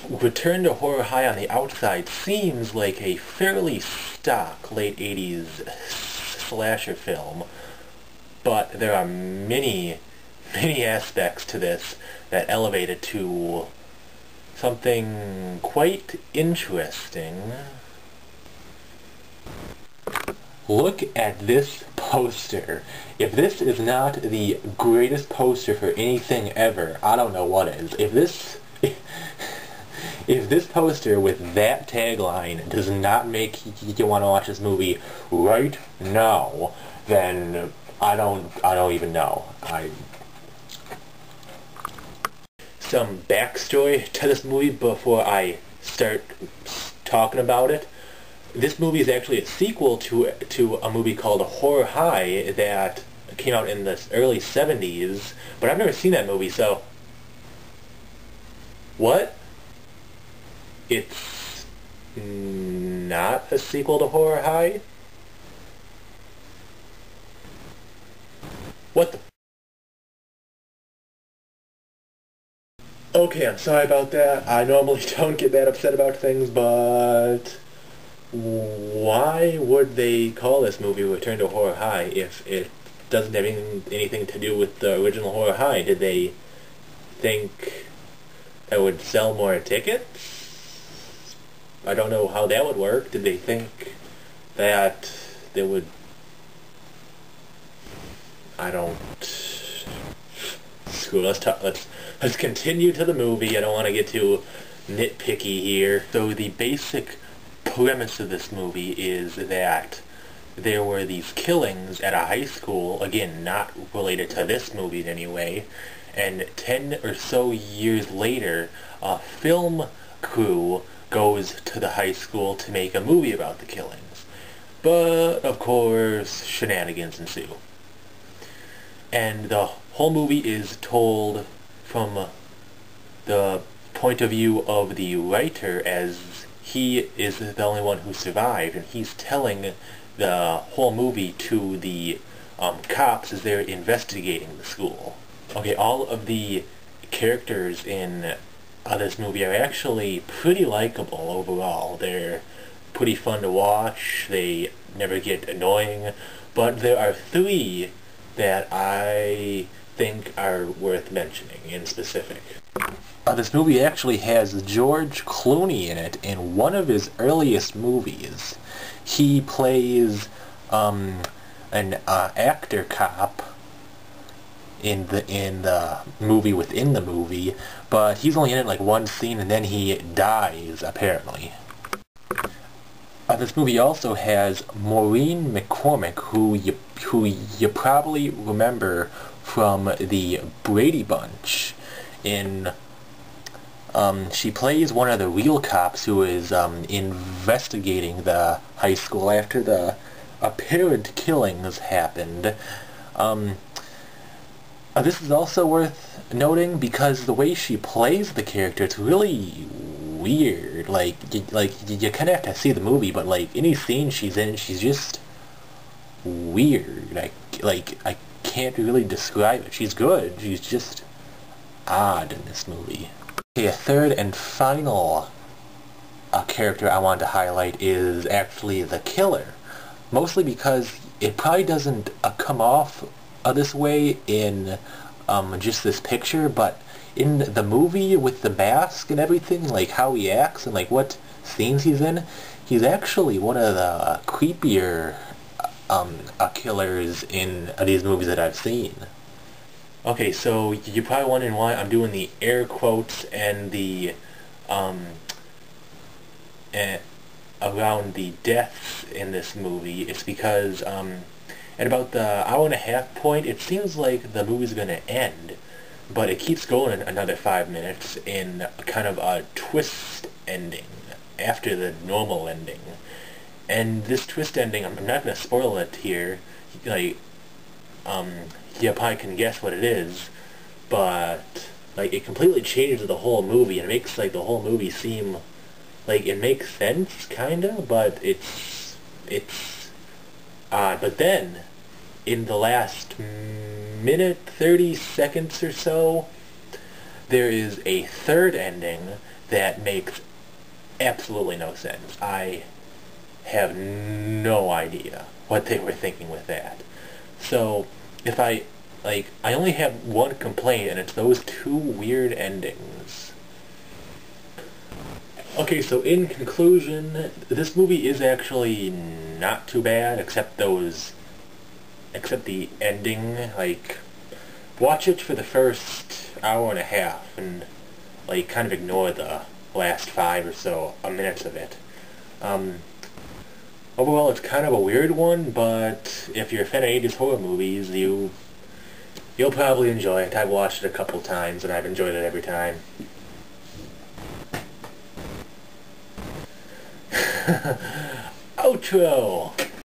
Return to Horror High on the outside seems like a fairly stock late 80s slasher film, but there are many aspects to this that elevate it to something quite interesting. Look at this poster. If this is not the greatest poster for anything ever, I don't know what is. If this poster with that tagline does not make you want to watch this movie right now, then I don't even know. Some backstory to this movie before I start talking about it. This movie is actually a sequel to a movie called Horror High that came out in the early 70s, but I've never seen that movie, so... What? It's not a sequel to Horror High? What the... Okay, I'm sorry about that. I normally don't get that upset about things, but... Why would they call this movie Return to Horror High if it doesn't have anything to do with the original Horror High? Did they think that would sell more tickets? I don't know how that would work. Did they think that they would... I don't... Screw it, let's continue to the movie. I don't want to get too nitpicky here. So the basic premise of this movie is that there were these killings at a high school, again, not related to this movie in any way, and 10 or so years later, a film crew goes to the high school to make a movie about the killings. But, of course, shenanigans ensue. And the whole movie is told from the point of view of the writer, as he is the only one who survived, and he's telling the whole movie to the cops as they're investigating the school. Okay, all of the characters in this movie are actually pretty likable overall. They're pretty fun to watch, they never get annoying, but there are three that I think are worth mentioning in specific. This movie actually has George Clooney in it in one of his earliest movies. He plays an actor cop in the movie within the movie, but he's only in it like one scene and then he dies, apparently. This movie also has Maureen Mccormick, who you probably remember from the Brady Bunch. She plays one of the real cops who is investigating the high school after the apparent killings happened. This is also worth noting because the way she plays the character, it's really weird. Like you kind of have to see the movie, but like any scene she's in, she's just weird. I can't really describe it. She's good. She's just odd in this movie. Okay, a third and final character I wanted to highlight is actually the killer. Mostly because it probably doesn't come off this way in just this picture, but in the movie with the mask and everything, like how he acts and like what scenes he's in, he's actually one of the creepier killers in these movies that I've seen. Okay, so you're probably wondering why I'm doing the air quotes and the around the deaths in this movie. It's because at about the hour and a half point, it seems like the movie's going to end, but it keeps going another 5 minutes in kind of a twist ending after the normal ending. And this twist ending, I'm not going to spoil it here, like, you probably can guess what it is, but like it completely changes the whole movie and it makes like the whole movie seem like it makes sense, kinda, but it's odd. But then in the last minute 30 seconds or so, there is a third ending that makes absolutely no sense. I have no idea what they were thinking with that. So, if I only have one complaint, and it's those two weird endings. Okay, so in conclusion, this movie is actually not too bad, except the ending. Like, watch it for the first hour and a half, and, like, kind of ignore the last 5 or so minutes of it. Overall, it's kind of a weird one, but if you're a fan of 80s horror movies, you'll probably enjoy it. I've watched it a couple times, and I've enjoyed it every time. Outro!